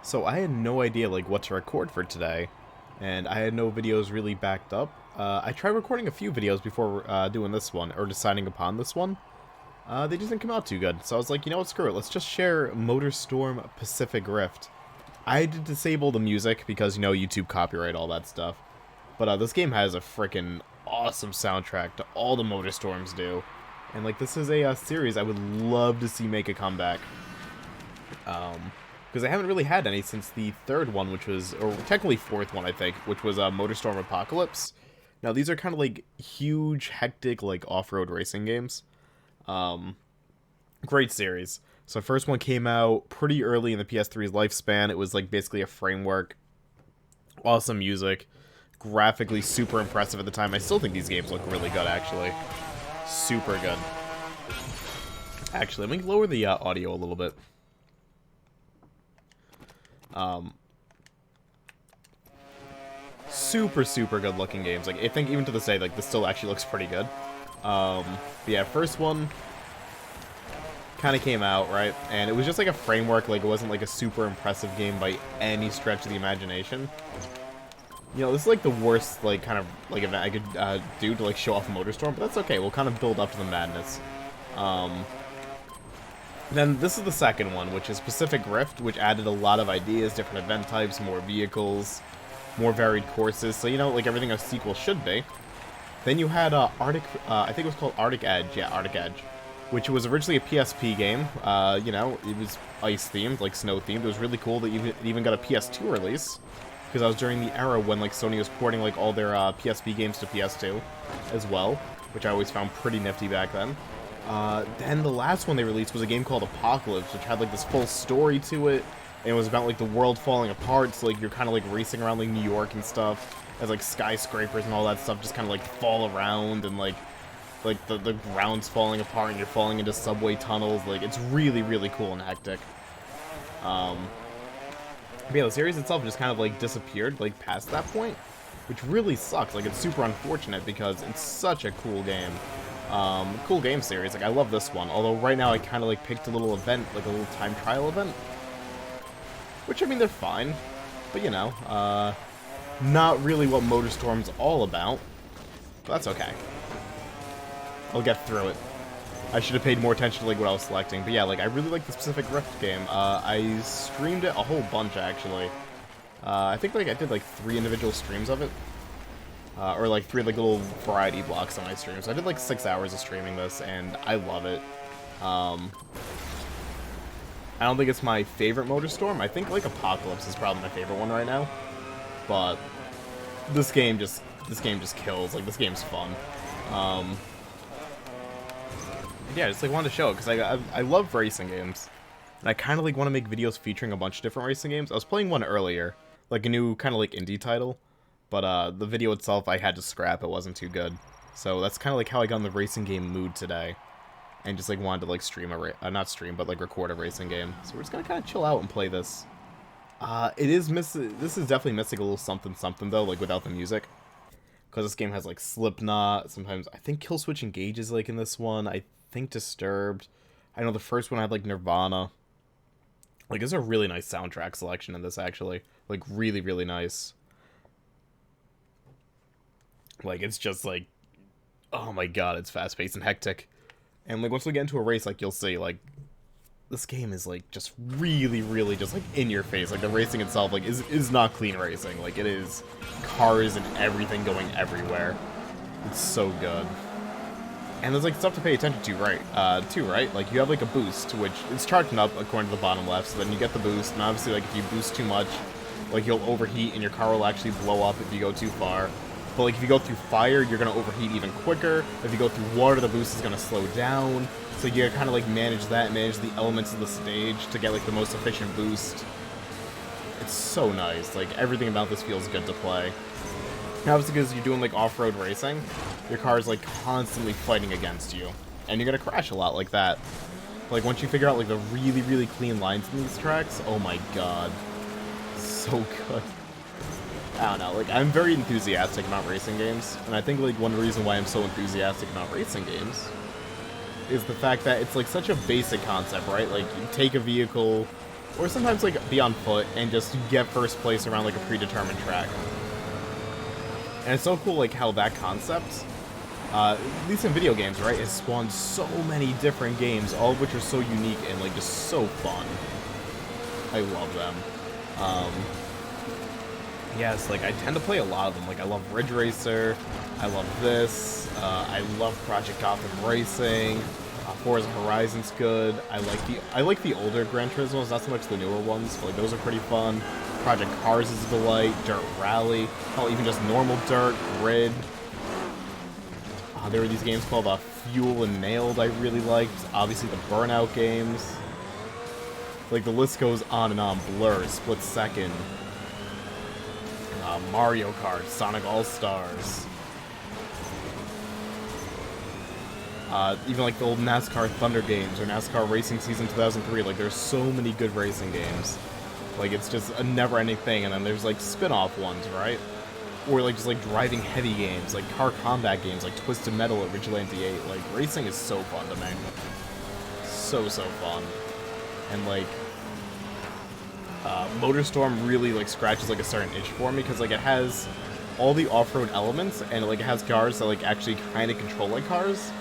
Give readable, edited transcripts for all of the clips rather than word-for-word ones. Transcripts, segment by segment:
So I had no idea like what to record for today, and I had no videos really backed up. I tried recording a few videos before doing this one, or deciding upon this one. They just didn't come out too good, so I was like, you know what, screw it, let's just share Motorstorm Pacific Rift. I did disable the music because, you know, YouTube copyright, all that stuff. But this game has a freaking awesome soundtrack to all the Motorstorms do. And, like, this is a series I would love to see make a comeback. Because I haven't really had any since the third one, which was, or technically fourth one, I think, which was Motorstorm Apocalypse. Now, these are kind of like huge, hectic, like off-road racing games. Great series. So, first one came out pretty early in the PS3's lifespan. It was like basically a framework. Awesome music. Graphically super impressive at the time. I still think these games look really good, actually. Super good. Actually, let me lower the audio a little bit. Super good looking games. Like, I think even to this day, like, this still actually looks pretty good. But yeah, first one kind of came out, right? And it was just like a framework. Like, it wasn't like a super impressive game by any stretch of the imagination. You know, this is like the worst, like, kind of, like, event I could do to, like, show off Motorstorm, but that's okay. We'll kind of build up to the madness. Then this is the second one, which is Pacific Rift, which added a lot of ideas, different event types, more vehicles, more varied courses, so, you know, like everything a sequel should be. Then you had Arctic, I think it was called Arctic Edge, yeah, Arctic Edge, which was originally a PSP game. You know, it was ice-themed, like snow-themed. It was really cool that it even got a PS2 release, because that was during the era when, like, Sony was porting, like, all their PSP games to PS2 as well, which I always found pretty nifty back then. Then the last one they released was a game called Apocalypse, which had, like, this full story to it, and it was about, like, the world falling apart, so, like, you're kind of, like, racing around, like, New York and stuff, as, like, skyscrapers and all that stuff just kind of, like, fall around, and, like the ground's falling apart, and you're falling into subway tunnels. Like, it's really cool and hectic. But yeah, the series itself just kind of, like, disappeared, like, past that point, which really sucks. Like, it's super unfortunate, because it's such a cool game. Cool game series. Like, I love this one, although right now I kind of, like, picked a little event, like a little time trial event, which, I mean, they're fine, but, you know, not really what Motorstorm's all about, but that's okay. I'll get through it. I should have paid more attention to, like, what I was selecting, but yeah, like, I really like the Pacific Rift game. I streamed it a whole bunch, actually. I think, like, I did, like, 3 individual streams of it, or, like, 3, like, little variety blocks on my stream, so I did, like, 6 hours of streaming this, and I love it. I don't think it's my favorite Motorstorm. I think, like, Apocalypse is probably my favorite one right now. But this game just kills. Like, this game's fun. Yeah, I just, like, wanted to show it, because I love racing games. And I kind of, like, want to make videos featuring a bunch of different racing games. I was playing one earlier, like, a new kind of, like, indie title. But, the video itself I had to scrap. It wasn't too good. So that's kind of, like, how I got in the racing game mood today. And just, like, wanted to, like, stream not stream, but, like, record a racing game. So we're just gonna kind of chill out and play this. This is definitely missing a little something, though, like, without the music. Because this game has, like, Slipknot, sometimes, I think Killswitch Engage is, like, in this one, I think Disturbed. I know the first one had, like, Nirvana. Like, there's a really nice soundtrack selection in this, actually. Like, really nice. Like, it's just, like, oh my god, it's fast-paced and hectic. And, like, once we get into a race, like, you'll see, like, this game is, like, just really just, like, in your face. Like, the racing itself, like, is not clean racing. Like, it is cars and everything going everywhere. It's so good. And there's, like, stuff to pay attention to, right? Like, you have, like, a boost, which is charging up according to the bottom left, so then you get the boost, and obviously, like, if you boost too much, like, you'll overheat, and your car will actually blow up if you go too far. But, like, if you go through fire, you're gonna overheat even quicker. If you go through water, the boost is gonna slow down. So you gotta kind of, like, manage the elements of the stage to get, like, the most efficient boost. It's so nice. Like, everything about this feels good to play. And obviously, because you're doing, like, off-road racing, your car is, like, constantly fighting against you. And you're gonna crash a lot like that. Like, once you figure out, like, the really clean lines in these tracks, oh my god. So good. I don't know, like, I'm very enthusiastic about racing games, and I think, like, one reason why I'm so enthusiastic about racing games is the fact that it's, like, such a basic concept, right? Like, you take a vehicle, or sometimes like be on foot and just get first place around like a predetermined track. And it's so cool like how that concept, at least in video games, right, has spawned so many different games, all of which are so unique and like just so fun. I love them. Yes, like I tend to play a lot of them. Like I love Ridge Racer, I love this, I love Project Gotham Racing, Forza Horizon's good. I like the older Gran Turismos, not so much the newer ones, but like those are pretty fun. Project Cars is a delight, Dirt Rally, hell, even just normal dirt, grid. There were these games called Fuel and Nailed I really liked. Obviously the Burnout games. Like the list goes on and on. Blur, Split Second, Mario Kart, Sonic All-Stars. Even like the old NASCAR Thunder games or NASCAR Racing Season 2003. Like there's so many good racing games. Like it's just a never-ending thing. And then there's like spin-off ones, right? Or like just like driving heavy games, like car combat games, like Twisted Metal or Vigilante 8. Like racing is so fun to me. So fun. And like Motorstorm really like scratches like a certain itch for me because like it has all the off-road elements and like it has cars that like actually kind of control like cars,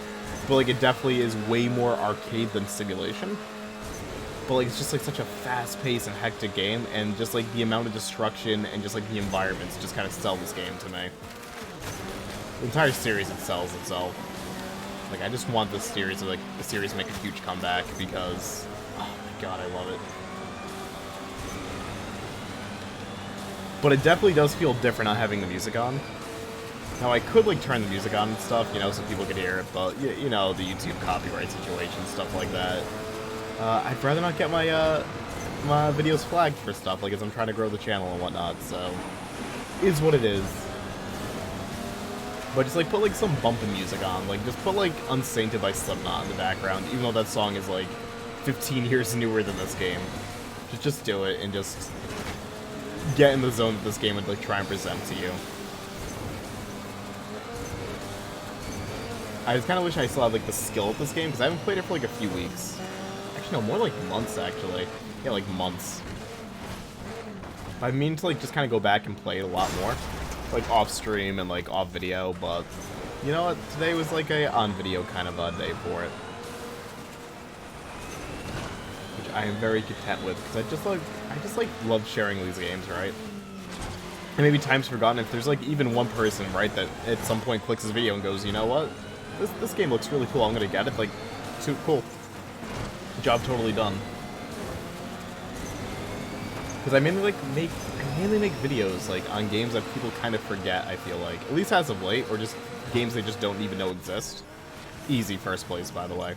but like it definitely is way more arcade than simulation. But like it's just like such a fast-paced and hectic game, and just like the amount of destruction and just like the environments just kind of sell this game to me. The entire series it sells itself. Like I just want this series to make a huge comeback because oh my god, I love it. But it definitely does feel different not having the music on. Now I could like turn the music on and stuff, you know, so people could hear it, but you know, the YouTube copyright situation, stuff like that. I'd rather not get my my videos flagged for stuff, like as I'm trying to grow the channel and whatnot, so is what it is. But just like put like some bumping music on, like just put like Unsainted by Slipknot in the background, even though that song is like 15 years newer than this game. Just do it and just get in the zone that this game would like try and present to you. I just kind of wish I still had like the skill at this game because I haven't played it for like a few weeks. Actually, no, more like months actually. Yeah, like months. I mean to like just kind of go back and play it a lot more, like off stream and like off video. But you know what? Today was like a on video kind of a day for it, which I am very content with because I just love sharing these games, right? And maybe time's forgotten if there's like even one person, right, that at some point clicks this video and goes, you know what? This game looks really cool. I'm gonna get it. Like, too cool. Job totally done. Because I mainly make videos like on games that people kind of forget. I feel like, at least as of late, or just games they just don't even know exist. Easy first place, by the way.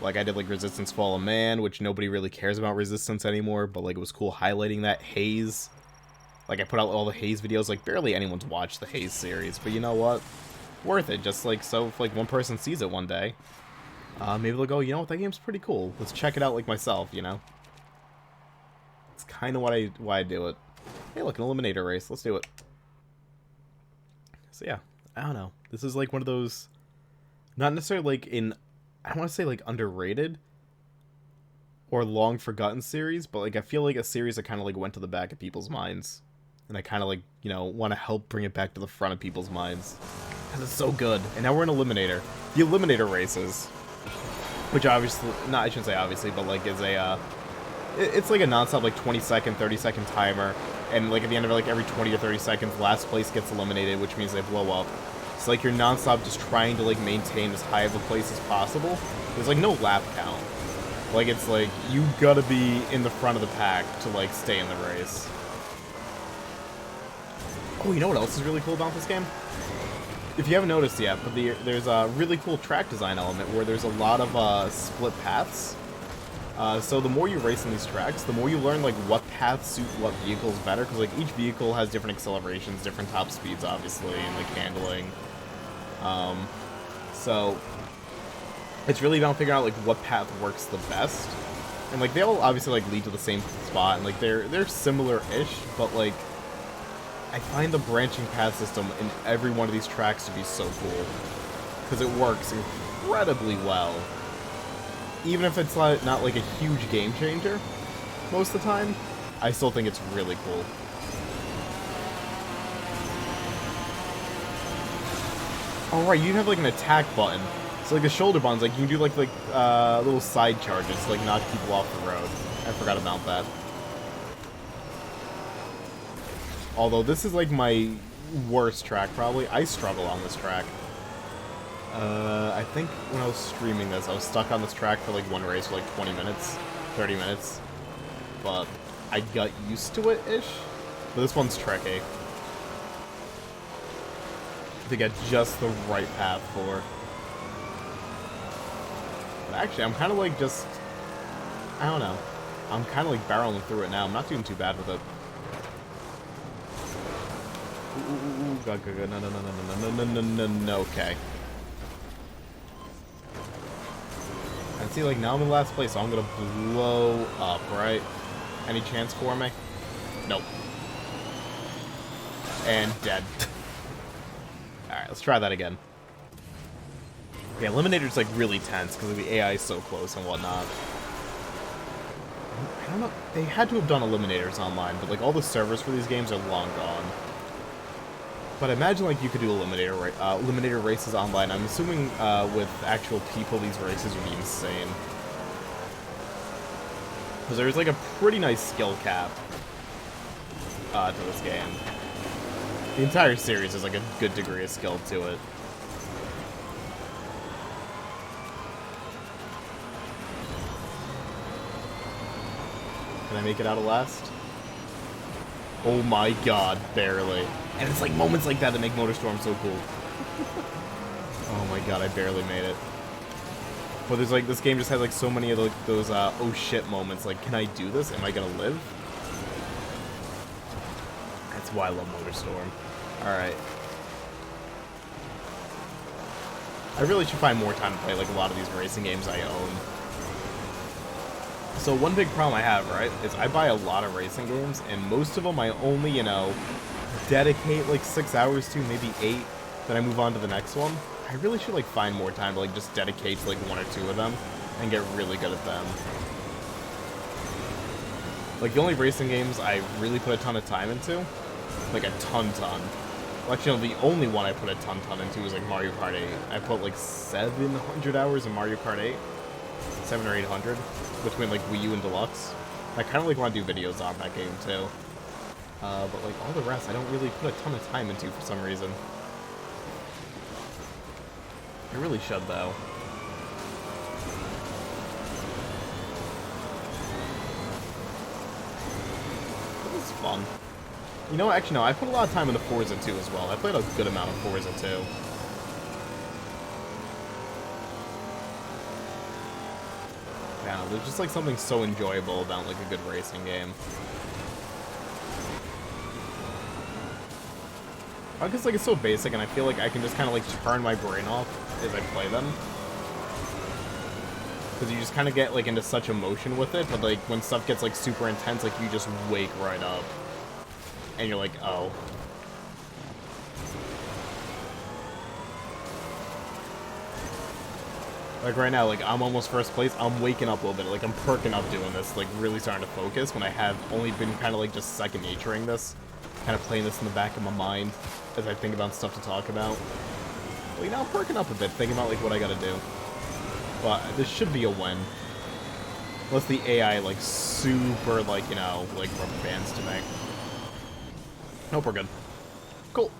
Like I did like Resistance Fall of Man, which nobody really cares about Resistance anymore, but like it was cool highlighting that. Haze. Like I put out all the Haze videos. Like barely anyone's watched the Haze series, but you know what? Worth it. Just like so, if like one person sees it one day, maybe they'll go, you know what, that game's pretty cool. Let's check it out like myself, you know? It's kind of why I do it. Hey, look, an eliminator race. Let's do it. So yeah, I don't know. This is like one of those, not necessarily like I don't want to say like underrated or long forgotten series, but like I feel like a series that kind of like went to the back of people's minds. And I kind of like, you know, want to help bring it back to the front of people's minds. Because it's so good. And now we're in Eliminator. The Eliminator races, which obviously, I shouldn't say obviously, but like is a, it's like a non-stop like 20-second, 30-second timer. And like at the end of like every 20 or 30 seconds, last place gets eliminated, which means they blow up. So like you're non-stop just trying to like maintain as high of a place as possible. There's like no lap count. Like it's like, you gotta be in the front of the pack to like stay in the race. Oh, you know what else is really cool about this game? If you haven't noticed yet, but there's a really cool track design element where there's a lot of split paths. So the more you race in these tracks, the more you learn like what paths suit what vehicles better, because like each vehicle has different accelerations, different top speeds, obviously, and like handling. So it's really about figuring out like what path works the best, and like they all obviously like lead to the same spot, and like they're similar-ish, but like I find the branching path system in every one of these tracks to be so cool, because it works incredibly well. even if it's not like a huge game changer most of the time, I still think it's really cool. Oh right, you have like an attack button. So like the shoulder buttons, like you can do like little side charges to like knock people off the road. I forgot about that. Although this is like my worst track probably. I struggle on this track. I think when I was streaming this, I was stuck on this track for like one race for like 20 minutes, 30 minutes. But I got used to it-ish. But this one's tricky to get just the right path for. But actually, I'm kind of like just... I don't know. I'm kind of like barreling through it now. I'm not doing too bad with it. Ooh, God, no, okay. And see, like, now I'm in last place, so I'm gonna blow up, right? Any chance for me? Nope. And dead. Alright, let's try that again. Yeah, Eliminator's, like, really tense, because the AI is so close and whatnot. I don't know, they had to have done Eliminators online, but, like, all the servers for these games are long gone. But imagine, like, you could do Eliminator races online. I'm assuming, with actual people, these races would be insane. Because there's, like, a pretty nice skill cap to this game. The entire series has, like, a good degree of skill to it. Can I make it out of last? Oh my god, barely. And it's like moments like that that make Motorstorm so cool. Oh my god, I barely made it. But there's like, this game just has like so many of like, those oh shit moments. Like, can I do this? Am I gonna live? That's why I love Motorstorm. Alright. I really should find more time to play like a lot of these racing games I own. So one big problem I have, right, is I buy a lot of racing games, and most of them I only, you know, dedicate like 6 hours to, maybe 8, then I move on to the next one. I really should like find more time to like just dedicate to like 1 or 2 of them and get really good at them. Like the only racing games I really put a ton of time into, like a ton. Well, actually, no, the only one I put a ton into was like Mario Kart 8. I put like 700 hours in Mario Kart 8, 700 or 800, between like Wii U and Deluxe. I kind of like want to do videos on that game too. But like all the rest, I don't really put a ton of time into for some reason. I really should though. This is fun. You know what? Actually, no, I put a lot of time into Forza 2 as well. I played a good amount of Forza 2. Yeah, there's just like something so enjoyable about like a good racing game. Because like it's so basic, and I feel like I can just kind of like turn my brain off as I play them. Because you just kind of get like into such emotion with it, but like when stuff gets like super intense, like you just wake right up. And you're like, oh. Like right now, like I'm almost first place, I'm waking up a little bit, like I'm perking up doing this, like really starting to focus when I have only been kind of like just second naturing this. Kind of playing this in the back of my mind as I think about stuff to talk about. Like now I'm perking up a bit, thinking about like what I gotta do. But this should be a win. Unless the AI like super like, you know, like rubber bands to me. Nope, we're good. Cool.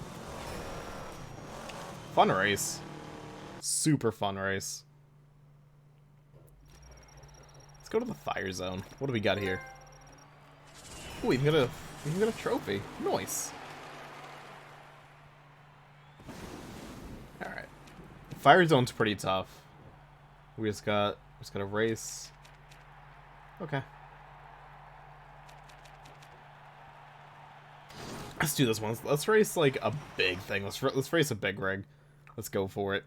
Fun race. Super fun race. Let's go to the fire zone. What do we got here? Ooh, we even got a trophy. Nice. Alright. Fire zone's pretty tough. We just got a race. Okay. Let's do this one. Let's race like a big thing. Let's race a big rig. Let's go for it.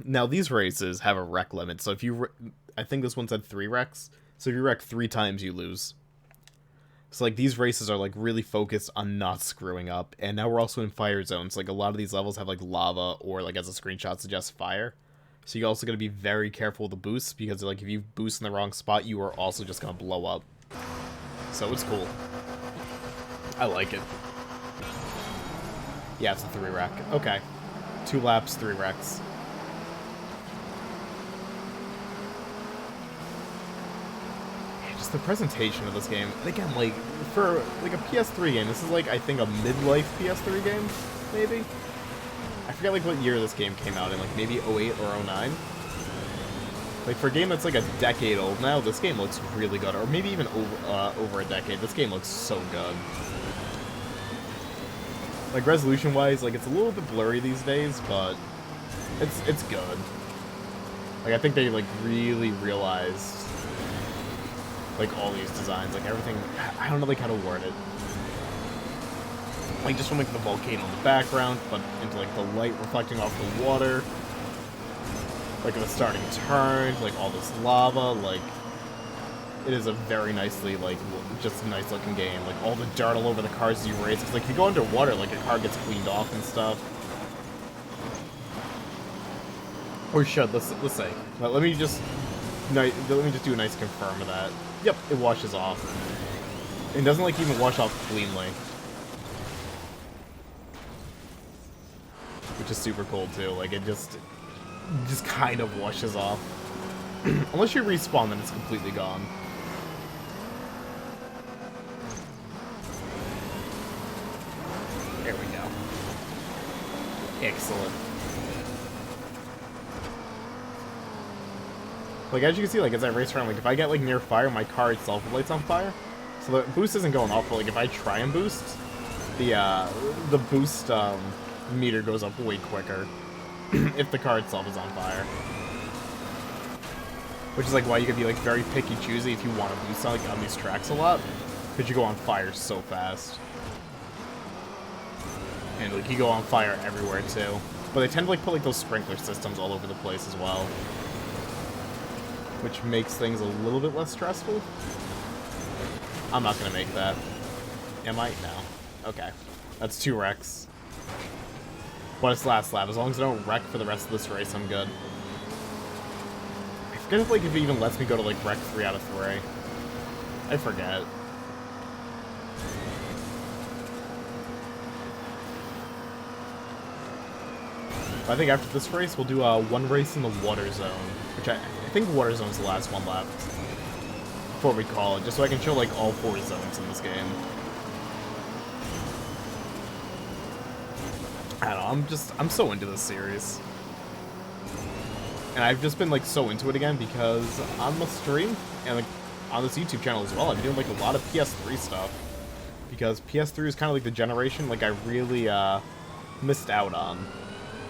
Now these races have a wreck limit. So if you, I think this one said 3 wrecks. So if you wreck 3 times, you lose. So like these races are like really focused on not screwing up. And now we're also in fire zones. Like a lot of these levels have like lava or like as a screenshot suggests fire. So you also got to be very careful with the boosts, because like if you boost in the wrong spot, you are also just going to blow up. So it's cool. I like it. Yeah, it's a 3 wreck. Okay. 2 laps, 3 wrecks. Yeah, just the presentation of this game. And again, like, for like a PS3 game, this is like, I think, a mid-life PS3 game, maybe? I forget like what year this game came out in, like maybe 08 or 09. Like for a game that's like a decade old now, this game looks really good. Or maybe even over a decade, this game looks so good. Like resolution-wise, like it's a little bit blurry these days, but it's good. Like I think they like really realized like all these designs, like everything. I don't know like how to word it. Like just from like the volcano in the background, but into like the light reflecting off the water, like the starting turn, like all this lava, like it is a very nicely like just a nice looking game. Like all the dirt all over the cars as you race, because like if you go underwater, like your car gets cleaned off and stuff. Or should let's say. Let me just do a nice confirm of that. Yep, it washes off. It doesn't like even wash off cleanly. Which is super cool too. Like it just kind of washes off. Unless you respawn, then it's completely gone. There we go. Excellent. Like as you can see, like as I race around, like if I get like near fire, my car itself lights on fire. So the boost isn't going off, but like if I try and boost, the boost meter goes up way quicker if the car itself is on fire. Which is like why you can be like very picky choosy if you want to boost like on these tracks a lot, because you go on fire so fast. And like you go on fire everywhere too. But they tend to like put like those sprinkler systems all over the place as well, which makes things a little bit less stressful. I'm not gonna make that. Am I? No. Okay. That's 2 wrecks. But it's last lap. As long as I don't wreck for the rest of this race, I'm good. I forget if, like, if it even lets me go to, like, wreck 3 out of 3. I forget. But I think after this race, we'll do 1 race in the water zone. Which I think water zone's the last one left. Before we call it. Just so I can show, like, all 4 zones in this game. I don't know, I'm so into this series. And I've just been, like, so into it again because on the stream, and, like, on this YouTube channel as well, I've been doing, like, a lot of PS3 stuff. Because PS3 is kind of, like, the generation, like, I really, missed out on.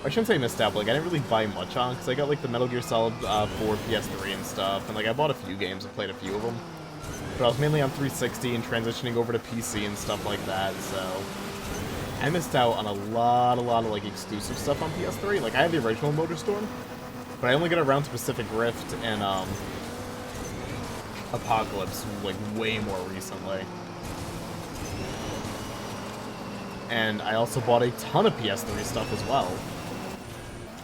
I shouldn't say missed out, but, like, I didn't really buy much on, because I got, like, the Metal Gear Solid 4 PS3 and stuff, and, like, I bought a few games and played a few of them. But I was mainly on 360 and transitioning over to PC and stuff like that, so I missed out on a lot of, like, exclusive stuff on PS3. Like, I had the original Motorstorm, but I only got around to Pacific Rift and, Apocalypse, like, way more recently. And I also bought a ton of PS3 stuff as well.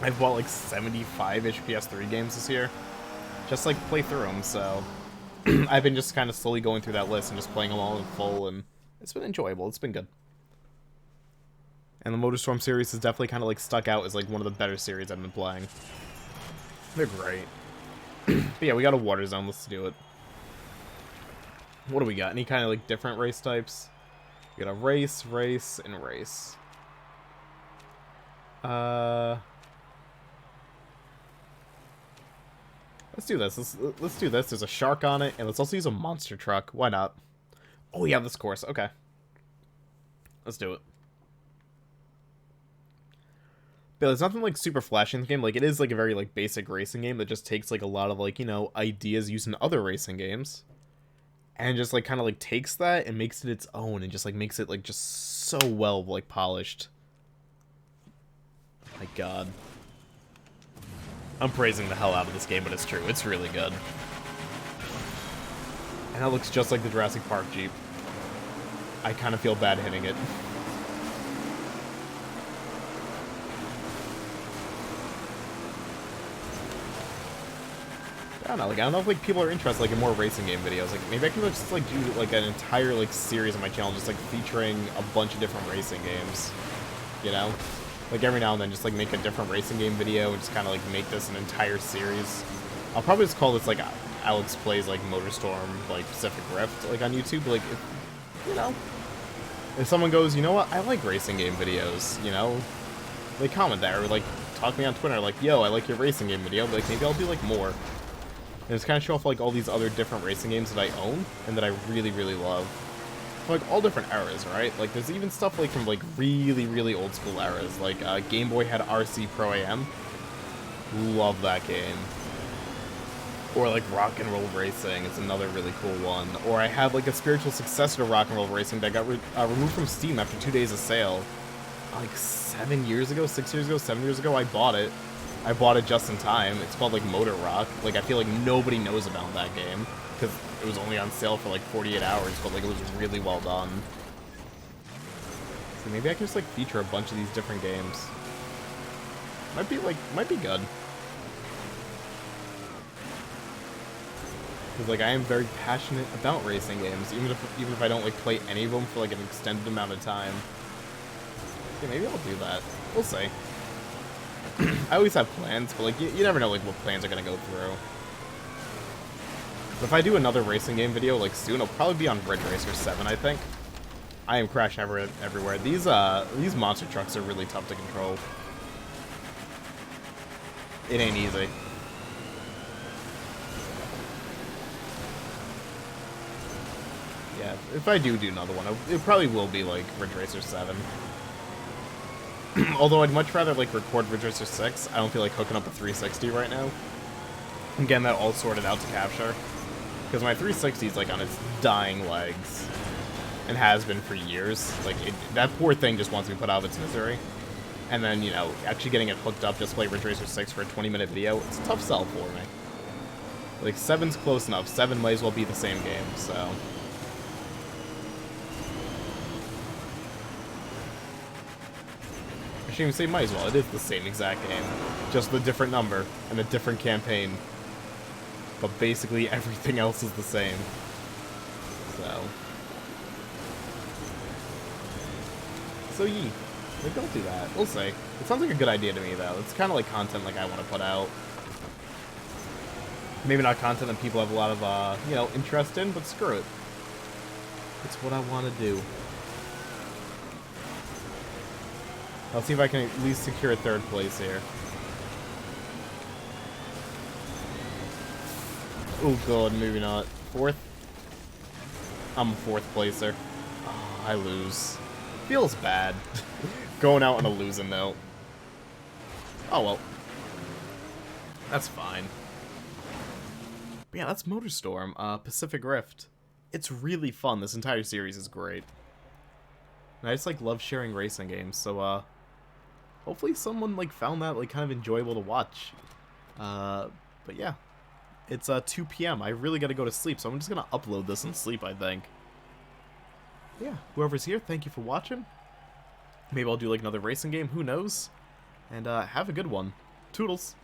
I've bought, like, 75-ish PS3 games this year. Just, like, play through them, so I've been just kind of slowly going through that list and just playing them all in full, and it's been enjoyable. It's been good. And the Motorstorm series has definitely kind of like stuck out as like one of the better series I've been playing. They're great. But yeah, we got a water zone. Let's do it. What do we got? Any kind of like different race types? We got a race, race, and race. Let's do this. Let's do this. There's a shark on it, and let's also use a monster truck. Why not? Oh, yeah, this course. Okay. Let's do it. But there's nothing like super flashy in the game. Like it is like a very like basic racing game that just takes like a lot of like, you know, ideas used in other racing games, and just like kind of like takes that and makes it its own and just like makes it like just so well like polished. My God, I'm praising the hell out of this game, but it's true. It's really good, and that looks just like the Jurassic Park Jeep. I kind of feel bad hitting it. I don't know, like, I don't know if, like, people are interested, like, in more racing game videos. Like, maybe I can just, like, do, like, an entire, like, series on my channel just, like, featuring a bunch of different racing games, you know? Like, every now and then, just, like, make a different racing game video and just kind of, like, make this an entire series. I'll probably just call this, like, Alex Plays, like, Motorstorm, like, Pacific Rift, like, on YouTube. Like, if, you know, if someone goes, you know what, I like racing game videos, you know? They comment there, or, like, talk to me on Twitter, like, yo, I like your racing game video. But, like, maybe I'll do, like, more. And just kind of show off, like, all these other different racing games that I own and that I really, really love. Like, all different eras, right? Like, there's even stuff, like, from, like, really, really old school eras. Like, Game Boy had RC Pro AM. Love that game. Or, like, Rock and Roll Racing is another really cool one. Or I had, like, a spiritual successor to Rock and Roll Racing that got removed from Steam after 2 days of sale. Like, 7 years ago, 6 years ago, 7 years ago, I bought it. I bought it just in time. It's called, like, Motor Rock. Like, I feel like nobody knows about that game, because it was only on sale for, like, 48 hours, but, like, it was really well done. So maybe I can just, like, feature a bunch of these different games. Might be good. Because, like, I am very passionate about racing games, even if I don't, like, play any of them for, like, an extended amount of time. Yeah, maybe I'll do that. We'll see. I always have plans, but, like, you never know, like, what plans are gonna go through. But if I do another racing game video, like, soon, it'll probably be on Ridge Racer 7, I think. I am crashing everywhere. These monster trucks are really tough to control. It ain't easy. Yeah, if I do another one, it probably will be, like, Ridge Racer 7. Although I'd much rather, like, record Ridge Racer 6. I don't feel like hooking up a 360 right now. I'm getting that all sorted out to capture. Because my 360 is, like, on its dying legs. And has been for years. Like, that poor thing just wants to be put out of its misery. And then, you know, actually getting it hooked up just to play Ridge Racer 6 for a 20-minute video, it's a tough sell for me. Like, 7's close enough. 7 might as well be the same game, so... I shouldn't even say might as well. It is the same exact game. Just the different number and a different campaign. But basically everything else is the same. So yeah. Like, don't do that. We'll see. It sounds like a good idea to me, though. It's kind of like content like I want to put out. Maybe not content that people have a lot of, you know, interest in, but screw it. It's what I want to do. I'll see if I can at least secure a 3rd place here. Oh god, maybe not. 4th? I'm a 4th placer. Oh, I lose. Feels bad. Going out on a losing note. Oh well. That's fine. But yeah, that's Motorstorm, Pacific Rift. It's really fun. This entire series is great. And I just, like, love sharing racing games, so, hopefully someone, like, found that, like, kind of enjoyable to watch. But yeah. It's, 2 p.m. I really gotta go to sleep, so I'm just gonna upload this and sleep, I think. Yeah, whoever's here, thank you for watching. Maybe I'll do, like, another racing game, who knows? And, have a good one. Toodles.